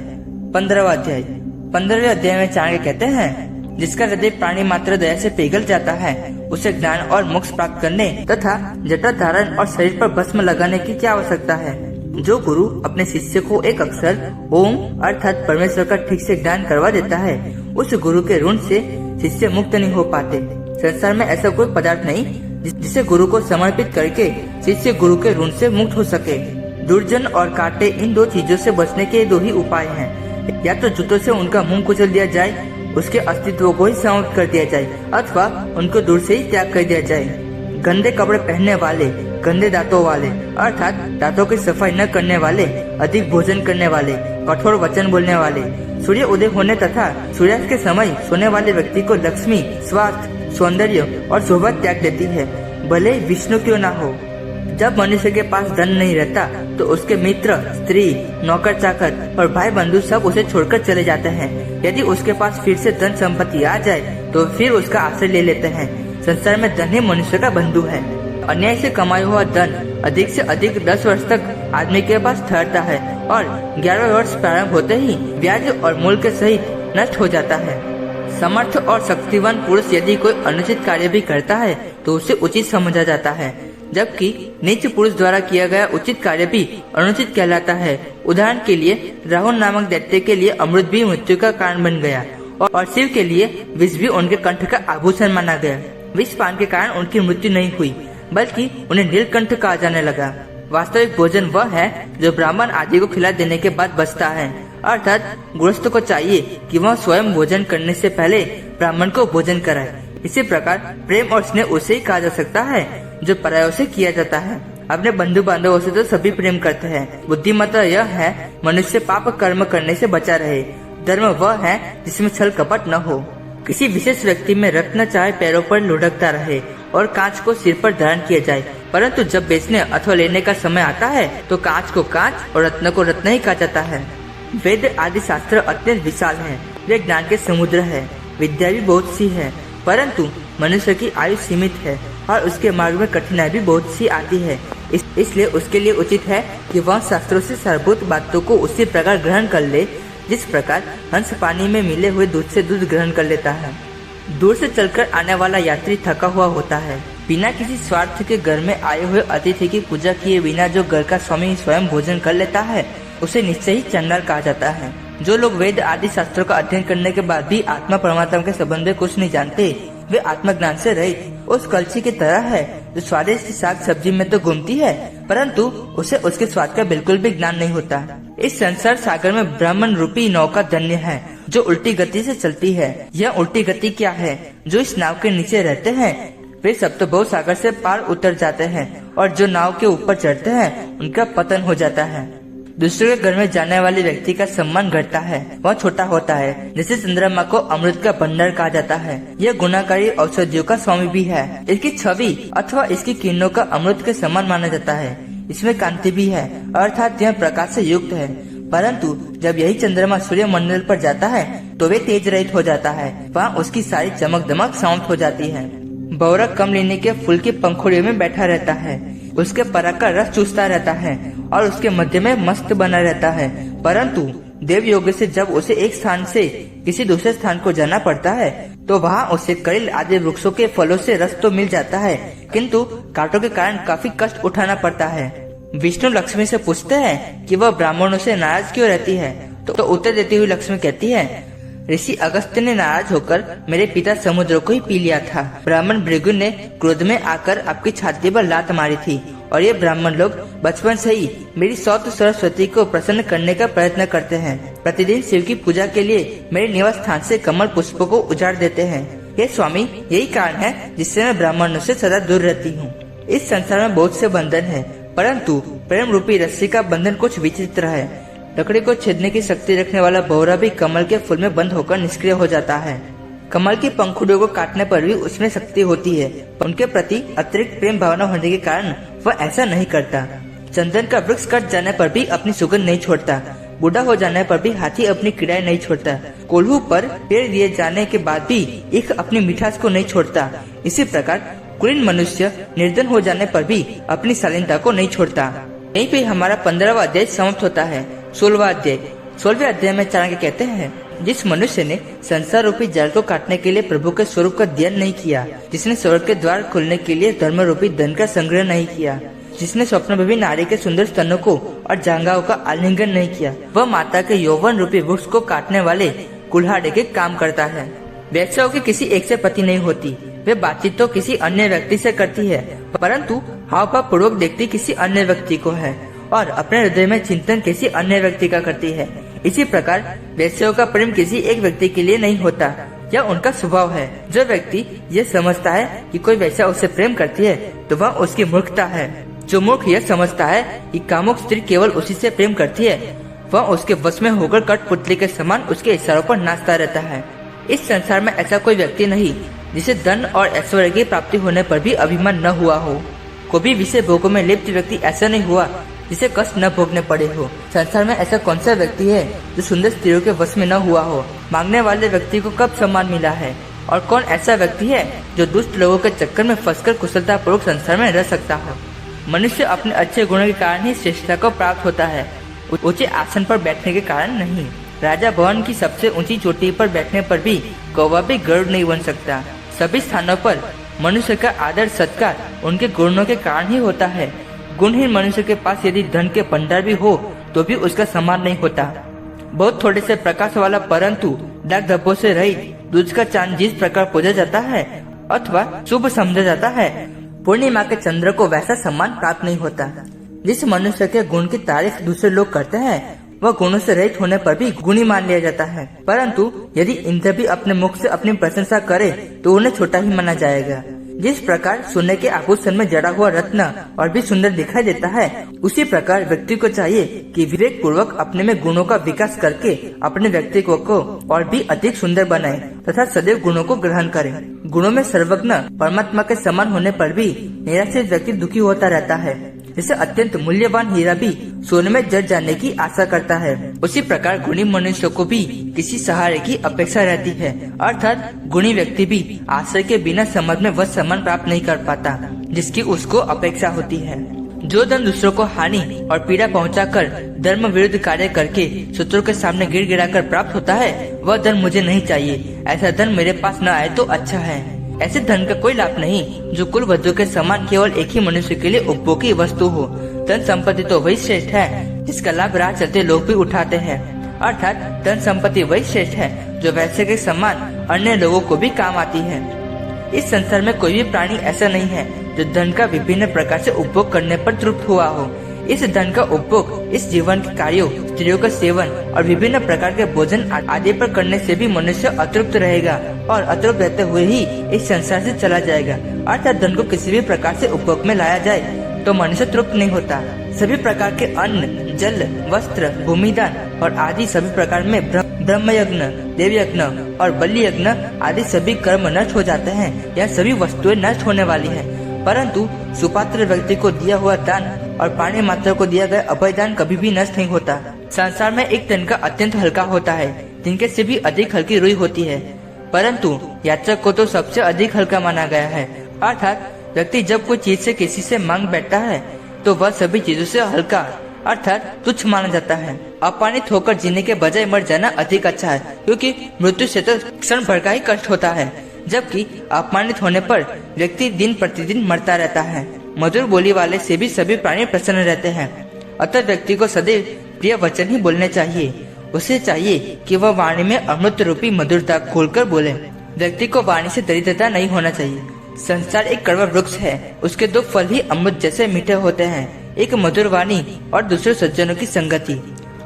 15वां अध्याय। 15वें अध्याय में चाणक्य कहते हैं, जिसका हृदय प्राणी मात्र दया से पिघल जाता है, उसे ज्ञान और मोक्ष प्राप्त करने तथा जटा धारण और शरीर पर भस्म लगाने की क्या आवश्यकता है। जो गुरु अपने शिष्य को एक अक्षर ओम अर्थात परमेश्वर का ठीक से ज्ञान करवा देता है, उस गुरु के ऋण से शिष्य मुक्त नहीं हो पाते। संसार में ऐसा कोई पदार्थ नहीं जिसे गुरु को समर्पित करके शिष्य गुरु के ऋण से मुक्त हो सके। दुर्जन और कांटे, इन 2 चीजों से बचने के 2 ही उपाय हैं। या तो जूतों से उनका मुंह कुचल दिया जाए, उसके अस्तित्व को ही समाप्त कर दिया जाए, अथवा उनको दूर से ही त्याग कर दिया जाए। गंदे कपड़े पहनने वाले, गंदे दांतों वाले अर्थात दांतों की सफाई न करने वाले, अधिक भोजन करने वाले, कठोर वचन बोलने वाले, सूर्य उदय होने तथा सूर्यास्त के समय सोने वाले व्यक्ति को लक्ष्मी, स्वार्थ, सौंदर्य और शोभा त्याग देती है, भले विष्णु क्यों ना हो। जब मनुष्य के पास धन नहीं रहता तो उसके मित्र, स्त्री, नौकर चाकर और भाई बंधु सब उसे छोड़कर चले जाते हैं। यदि उसके पास फिर से धन संपत्ति आ जाए तो फिर उसका आश्रय ले लेते हैं। संसार में धन ही मनुष्य का बंधु है। अन्याय से कमाया हुआ धन अधिक से अधिक 10 वर्ष तक आदमी के पास ठहरता है और 11वें वर्ष प्रारंभ होते ही ब्याज और मूल के सहित नष्ट हो जाता है। समर्थ और शक्तिवान पुरुष यदि कोई अनुचित कार्य भी करता है तो उसे उचित समझा जाता है, जबकि नीच पुरुष द्वारा किया गया उचित कार्य भी अनुचित कहलाता है। उदाहरण के लिए राहुल नामक दैत्य के लिए अमृत भी मृत्यु का कारण बन गया और शिव के लिए विष भी उनके कंठ का आभूषण माना गया। विष पान के कारण उनकी मृत्यु नहीं हुई, बल्कि उन्हें नीलकंठ कहा जाने लगा। वास्तविक भोजन वह है जो ब्राह्मण आदि को खिला देने के बाद बचता है, अर्थात गृहस्थ को चाहिए कि वह स्वयं भोजन करने से पहले ब्राह्मण को भोजन कराए। इसी प्रकार प्रेम और स्नेह उसे ही कहा जा सकता है जो परायों से किया जाता है। अपने बंधु बांधवों से तो सभी प्रेम करते हैं। बुद्धिमत्ता यह है मनुष्य पाप कर्म करने से बचा रहे। धर्म वह है जिसमें छल कपट न हो। किसी विशेष व्यक्ति में रत्न चाहे पैरों पर लुढ़कता रहे और कांच को सिर पर धारण किया जाए, परंतु जब बेचने अथवा लेने का समय आता है तो कांच को कांच और रत्न को रत्न ही कहा जाता है। वेद आदि शास्त्र अत्यंत विशाल है, वे ज्ञान के समुद्र है। विद्या भी बहुत सी है, परंतु मनुष्य की आयु सीमित है और उसके मार्ग में कठिनाई भी बहुत सी आती है। इसलिए उसके लिए उचित है कि वह शास्त्रों से सारभूत बातों को उसी प्रकार ग्रहण कर ले जिस प्रकार हंस पानी में मिले हुए दूध से दूध ग्रहण कर लेता है। दूर से चलकर आने वाला यात्री थका हुआ होता है। बिना किसी स्वार्थ के घर में आए हुए अतिथि की पूजा किए बिना जो घर का स्वामी स्वयं भोजन कर लेता है उसे निश्चय ही चंडाल कहा जाता है। जो लोग वेद आदि शास्त्रों का अध्ययन करने के बाद भी आत्मा परमात्मा के संबंध में कुछ नहीं जानते, वे आत्मज्ञान से रहित उस कलछी की तरह है जो स्वादिष्ट साग सब्जी में तो घूमती है, परंतु उसे उसके स्वाद का बिल्कुल भी ज्ञान नहीं होता। इस संसार सागर में ब्राह्मण रूपी नौका धन्य है जो उल्टी गति से चलती है। यह उल्टी गति क्या है? जो इस नाव के नीचे रहते हैं वे सब तो बहुत सागर से पार उतर जाते हैं और जो नाव के ऊपर चढ़ते हैं उनका पतन हो जाता है। दूसरे के घर में जाने वाले व्यक्ति का सम्मान घटता है, वह छोटा होता है। जैसे चंद्रमा को अमृत का भंडार कहा जाता है, यह गुणाकारी औषधियों का स्वामी भी है। इसकी छवि अथवा इसकी किरणों का अमृत के समान माना जाता है। इसमें कांति भी है, अर्थात यह प्रकाश से युक्त है। परंतु जब यही चंद्रमा सूर्य मंडल पर जाता है तो वे तेज रहित हो जाता है। वहाँ उसकी सारी चमक दमक समाप्त हो जाती है। भौरा कमलिनी के फूल की पंखुड़ियों में बैठा रहता है, उसके पराग का रस चूसता रहता है और उसके मध्य में मस्त बना रहता है। परंतु देव योग से जब उसे एक स्थान से किसी दूसरे स्थान को जाना पड़ता है तो वहाँ उसे करील आदि वृक्षों के फलों से रस तो मिल जाता है, किंतु कांटों के कारण काफी कष्ट उठाना पड़ता है। विष्णु लक्ष्मी से पूछते हैं कि वह ब्राह्मणों से नाराज क्यों रहती है, तो उत्तर देती हुई लक्ष्मी कहती है, ऋषि अगस्त्य ने नाराज होकर मेरे पिता समुद्र को ही पी लिया था। ब्राह्मण भृगु ने क्रोध में आकर आपकी छाती पर लात मारी थी और ये ब्राह्मण लोग बचपन से ही मेरी सौत सरस्वती को प्रसन्न करने का प्रयत्न करते हैं। प्रतिदिन शिव की पूजा के लिए मेरे निवास स्थान से कमल पुष्पों को उजाड़ देते हैं। हे स्वामी, यही कारण है जिससे मैं ब्राह्मणों से सदा दूर रहती हूँ। इस संसार में बहुत से बंधन है, परंतु प्रेम रूपी रस्सी का बंधन कुछ विचित्र है। लकड़ी को छेदने की शक्ति रखने वाला भौरा भी कमल के फूल में बंद होकर निष्क्रिय हो जाता है। कमल की पंखुड़ियों को काटने पर भी उसमें शक्ति होती है, उनके प्रति अतिरिक्त प्रेम भावना होने के कारण वह ऐसा नहीं करता। चंदन का वृक्ष कट जाने पर भी अपनी सुगंध नहीं छोड़ता, बूढ़ा हो जाने पर भी हाथी अपनी क्रियाएं नहीं छोड़ता, कोल्हू पर पेड़ दिए जाने के बाद भी एक अपनी मिठास को नहीं छोड़ता। इसी प्रकार कुलीन मनुष्य निर्धन हो जाने पर भी अपनी शालीनता को नहीं छोड़ता। यहीं पे हमारा 15वां अध्याय समाप्त होता है। 16वां अध्याय। 16वें अध्याय में चाणक्य कहते हैं, जिस मनुष्य ने संसार रूपी जाल को काटने के लिए प्रभु के स्वरूप का ध्यान नहीं किया, जिसने स्वर्ग के द्वार खोलने के लिए धर्म रूपी धन का संग्रह नहीं किया, जिसने स्वप्नभवी नारी के सुंदर स्तनों को और जांघाओं का आलिंगन नहीं किया, वह माता के यौवन रूपी वृक्ष को काटने वाले कुल्हाड़े के काम करता है। वैश्याओं की किसी एक से पति नहीं होती, वे बातचीत तो किसी अन्य व्यक्ति से करती है, परंतु हाव भाव पूर्वक देखती किसी अन्य व्यक्ति को है और अपने हृदय में चिंतन किसी अन्य व्यक्ति का करती है। इसी प्रकार वैश्याओं का प्रेम किसी एक व्यक्ति के लिए नहीं होता, यह उनका स्वभाव है। जो व्यक्ति ये समझता है कि कोई वैश्या उससे प्रेम करती है तो वह उसकी मूर्खता है। जो मूर्ख यह समझता है कि कामुक स्त्री केवल उसी से प्रेम करती है, वह उसके वश में होकर कठपुतली के समान उसके इशारों पर नाचता रहता है। इस संसार में ऐसा कोई व्यक्ति नहीं जिसे धन और ऐश्वर्य की प्राप्ति होने पर भी अभिमान न हुआ हो। कोई भी विषय भोगों में लिप्त व्यक्ति ऐसा नहीं हुआ जिसे कष्ट न भोगने पड़े हो। संसार में ऐसा कौन सा व्यक्ति है जो सुंदर स्त्रियों के वश में न हुआ हो। मांगने वाले व्यक्ति को कब सम्मान मिला है, और कौन ऐसा व्यक्ति है जो दुष्ट लोगों के चक्कर में फंसकर कुशलता पूर्वक संसार में रह सकता हो। मनुष्य अपने अच्छे गुणों के कारण ही श्रेष्ठता को प्राप्त होता है, ऊंचे आसन पर बैठने के कारण नहीं। राजा भवन की सबसे ऊंची चोटी पर बैठने पर भी कौवा भी गरुड़ नहीं बन सकता। सभी स्थानों पर मनुष्य का आदर सत्कार उनके गुणों के कारण ही होता है। गुणहीन मनुष्य के पास यदि धन के भंडार भी हो तो भी उसका सम्मान नहीं होता। बहुत थोड़े से प्रकाश वाला परंतु दाग धब्बों से रहित दूज का चांद जिस प्रकार पूजा जाता है अथवा शुभ समझा जाता है, पूर्णिमा के चंद्र को वैसा सम्मान प्राप्त नहीं होता। जिस मनुष्य के गुण की तारीफ दूसरे लोग करते हैं वह गुणों से रहित होने पर भी गुणी मान लिया जाता है, परंतु यदि इंद्र भी अपने मुख से अपनी प्रशंसा करे तो उन्हें छोटा ही माना जाएगा। जिस प्रकार सोने के आभूषण में जड़ा हुआ रत्न और भी सुंदर दिखाई देता है, उसी प्रकार व्यक्ति को चाहिए कि विवेक पूर्वक अपने में गुणों का विकास करके अपने व्यक्तित्व को और भी अधिक सुंदर बनाए तथा सदैव गुणों को ग्रहण करे। गुणों में सर्वज्ञ परमात्मा के समान होने पर भी निराश्रित व्यक्ति दुखी होता रहता है। जैसे अत्यंत मूल्यवान हीरा भी सोने में जड़ जाने की आशा करता है, उसी प्रकार गुणी मनुष्य को भी किसी सहारे की अपेक्षा रहती है, अर्थात गुणी व्यक्ति भी आश्रय के बिना समाज में वह सम्मान प्राप्त नहीं कर पाता जिसकी उसको अपेक्षा होती है। जो धन दूसरों को हानि और पीड़ा पहुंचाकर धर्म विरुद्ध कार्य करके शत्रुओं के सामने गिड़गिड़ा कर प्राप्त होता है, वह धन मुझे नहीं चाहिए, ऐसा धन मेरे पास न आए तो अच्छा है। ऐसे धन का कोई लाभ नहीं जो कुल वधु के समान केवल एक ही मनुष्य के लिए उपभोगी वस्तु हो। धन संपत्ति तो वही श्रेष्ठ है जिसका लाभ राह चलते लोग भी उठाते हैं, अर्थात धन संपत्ति वही श्रेष्ठ है जो वैसे के समान अन्य लोगों को भी काम आती है। इस संसार में कोई भी प्राणी ऐसा नहीं है जो धन का विभिन्न प्रकार से उपभोग करने पर तृप्त हुआ हो। इस धन का उपभोग इस जीवन के कार्यों, स्त्रियों का सेवन और विभिन्न प्रकार के भोजन आदि पर करने से भी मनुष्य अतृप्त रहेगा और अतृप्त रहते हुए ही इस संसार से चला जाएगा। अर्थात धन को किसी भी प्रकार से उपभोग में लाया जाए तो मनुष्य तृप्त नहीं होता। सभी प्रकार के अन्न, जल, वस्त्र, भूमिदान और आदि सभी प्रकार में ब्रह्म यज्ञ, देव यज्ञ और बलि यज्ञ आदि सभी कर्म नष्ट हो जाते हैं। यह सभी वस्तुएं नष्ट होने वाली है, परंतु सुपात्र व्यक्ति को दिया हुआ दान और पानी मात्र को दिया गया अभय दान कभी भी नष्ट नहीं होता। संसार में एक तन का अत्यंत हल्का होता है, जिनके से भी अधिक हल्की रुई होती है, परंतु याचक को तो सबसे अधिक हल्का माना गया है। अर्थात व्यक्ति जब कोई चीज से किसी से मांग बैठता है तो वह सभी चीजों से हल्का अर्थात तुच्छ माना जाता है। अपमानित होकर जीने के बजाय मर जाना अधिक अच्छा है, क्योंकि मृत्यु से तो क्षण भर का ही कष्ट होता है, जबकि अपमानित होने पर व्यक्ति दिन प्रतिदिन मरता रहता है। मधुर बोली वाले से भी सभी प्राणी प्रसन्न रहते हैं, अतः व्यक्ति को सदैव प्रिय वचन ही बोलने चाहिए। उसे चाहिए कि वह वाणी में अमृत रूपी मधुरता खोलकर बोले। व्यक्ति को वाणी से दरिद्रता नहीं होना चाहिए। संसार एक कड़वा वृक्ष है, उसके दो फल ही अमृत जैसे मीठे होते हैं, एक मधुर वाणी और दूसरे सज्जनों की संगति।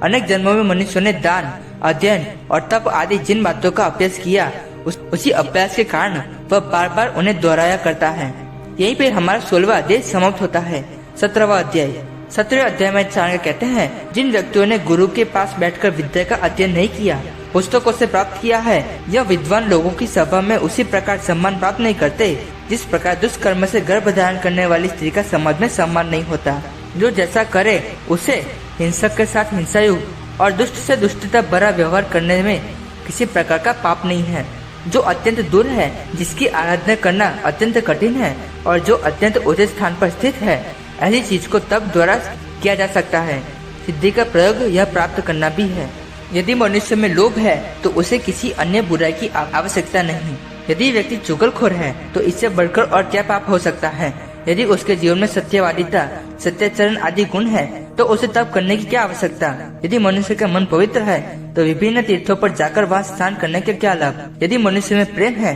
अनेक जन्मों में मनुष्यों ने दान, अध्ययन और तप आदि जिन बातों का अभ्यास किया, उसी अभ्यास के कारण वह बार बार उन्हें दोहराया करता है। यहीं पे हमारा 16वां अध्याय समाप्त होता है। 17वां अध्याय 17वें अध्याय में चाणक्य कहते हैं, जिन व्यक्तियों ने गुरु के पास बैठकर विद्या का अध्ययन नहीं किया, पुस्तकों से प्राप्त किया है, यह विद्वान लोगों की सभा में उसी प्रकार सम्मान प्राप्त नहीं करते जिस प्रकार दुष्कर्म से गर्भ धारण करने वाली स्त्री का समाज में सम्मान नहीं होता। जो जैसा करे उसे हिंसक के साथ हिंसायुक्त और दुष्ट से दुष्टता भरा व्यवहार करने में किसी प्रकार का पाप नहीं है। जो अत्यंत दूर है, जिसकी आराधना करना अत्यंत कठिन है और जो अत्यंत ऊंचे स्थान पर स्थित है, ऐसी चीज को तप द्वारा किया जा सकता है। सिद्धि का प्रयोग यह प्राप्त करना भी है। यदि मनुष्य में लोभ है तो उसे किसी अन्य बुराई की आवश्यकता नहीं। यदि व्यक्ति चुगलखोर है तो इससे बढ़कर और क्या पाप हो सकता है। यदि उसके जीवन में सत्यवादिता, सत्याचरण आदि गुण है तो उसे तप करने की क्या आवश्यकता। यदि मनुष्य का मन पवित्र है तो विभिन्न तीर्थों पर जाकर वहाँ स्नान करने के क्या लाभ। यदि मनुष्य में प्रेम है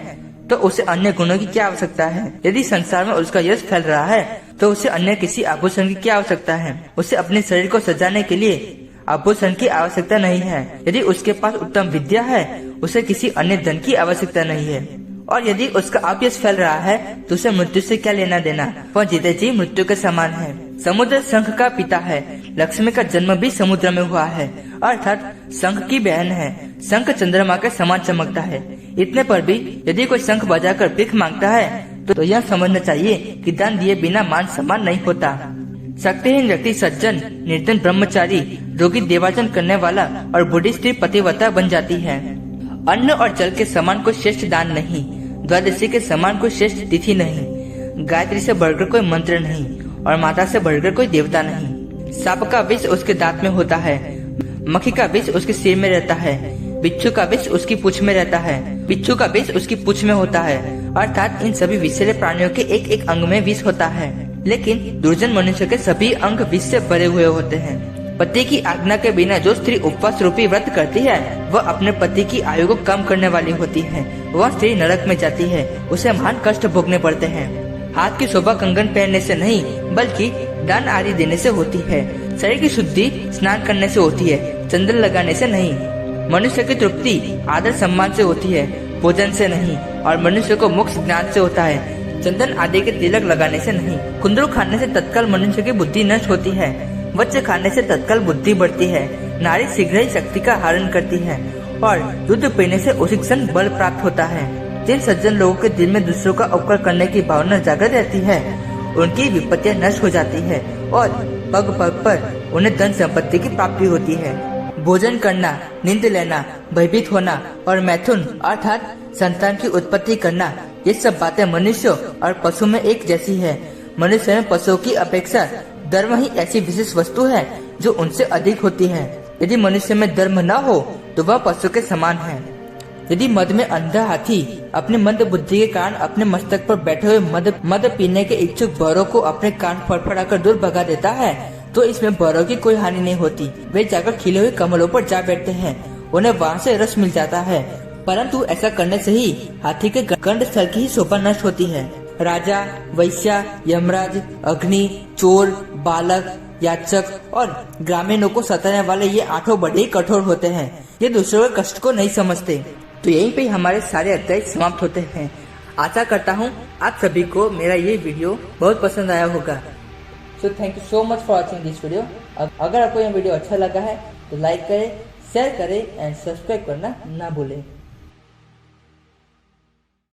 तो उसे अन्य गुणों की क्या आवश्यकता है। यदि संसार में उसका यश फैल रहा है तो उसे अन्य किसी आभूषण की क्या आवश्यकता है। उसे अपने शरीर को सजाने के लिए आभूषण की आवश्यकता नहीं है। यदि उसके पास उत्तम विद्या है, उसे किसी अन्य धन की आवश्यकता नहीं है। और यदि उसका अभ्यास फैल रहा है तो उसे मृत्यु से क्या लेना देना। वह जीते जी मृत्यु के समान है। समुद्र शंख का पिता है, लक्ष्मी का जन्म भी समुद्र में हुआ है, अर्थात शंख की बहन है। शंख चंद्रमा के समान चमकता है। इतने पर भी यदि कोई शंख बजाकर भीख मांगता है तो यह समझना चाहिए कि दान दिए बिना मान सम्मान नहीं होता। शक्तिहीन व्यक्ति सज्जन, निर्धन ब्रह्मचारी, रोगी देवार्चन करने वाला और बूढ़ी स्त्री पतिव्रता बन जाती है। अन्न और जल के समान कोई श्रेष्ठ दान नहीं, द्वादशी के समान कोई श्रेष्ठ तिथि नहीं, गायत्री से बढ़कर कोई मंत्र नहीं और माता से बढ़कर कोई देवता नहीं। सांप का विष उसके दांत में होता है, मक्खी का विष उसके सिर में रहता है, बिच्छू का विष उसकी पूंछ में रहता है, बिच्छू का विष उसकी पूंछ में होता है। अर्थात इन सभी विषैले प्राणियों के एक एक अंग में विष होता है, लेकिन दुर्जन मनुष्य के सभी अंग विष से भरे हुए होते हैं। पति की आज्ञा के बिना जो स्त्री उपवास रूपी व्रत करती है, वह अपने पति की आयु को कम करने वाली होती है। वह स्त्री नरक में जाती है, उसे महान कष्ट भोगने पड़ते हैं। हाथ की शोभा कंगन पहनने से नहीं, बल्कि दान आदि देने से होती है। शरीर की शुद्धि स्नान करने से होती है, चंदन लगाने से नहीं। मनुष्य की तृप्ति आदर सम्मान से होती है, भोजन से नहीं। और मनुष्य को मोक्ष ज्ञान से होता है, चंदन आदि के तिलक लगाने से नहीं। कुंदरू खाने से तत्काल मनुष्य की बुद्धि नष्ट होती है, वज्र खाने से तत्काल बुद्धि बढ़ती है। नारी शीघ्र ही शक्ति का हरण करती है और दूध पीने से उसी क्षण बल प्राप्त होता है। जिन सज्जन लोगों के दिल में दूसरों का उपकार करने की भावना जागृत रहती है, उनकी विपत्तियां नष्ट हो जाती है और पग पग पर उन्हें धन संपत्ति की प्राप्ति होती है। भोजन करना, नींद लेना, भयभीत होना और मैथुन अर्थात संतान की उत्पत्ति करना, ये सब बातें मनुष्य और पशु में एक जैसी है। मनुष्य में पशुओं की अपेक्षा धर्म ही ऐसी विशेष वस्तु है जो उनसे अधिक होती है। यदि मनुष्य में धर्म न हो तो वह पशु के समान है। यदि मद में अंधा हाथी अपनी मंद बुद्धि के कारण अपने मस्तक पर बैठे हुए मद पीने के इच्छुक बौरों को अपने कान फड़फड़ाकर दूर भगा देता है, तो इसमें बौरों की कोई हानि नहीं होती। वे जाकर खिले हुए कमलों पर जा बैठते हैं, उन्हें वहाँ से रस मिल जाता है। परंतु ऐसा करने से ही हाथी के गंड स्थल की ही शोभा नष्ट होती है। राजा, वैश्या, यमराज, अग्नि, चोर, बालक, याचक और ग्रामीणों को सताने वाले ये 8 बड़े ही कठोर होते हैं। ये दूसरों के कष्ट को नहीं समझते। तो यहीं पे हमारे सारे अध्याय समाप्त होते हैं। आशा करता हूँ आप सभी को मेरा ये वीडियो बहुत पसंद आया होगा। So thank you so much for watching this video. अगर आपको यह वीडियो अच्छा लगा है तो लाइक करें, शेयर करें एंड सब्सक्राइब करना ना भूलें।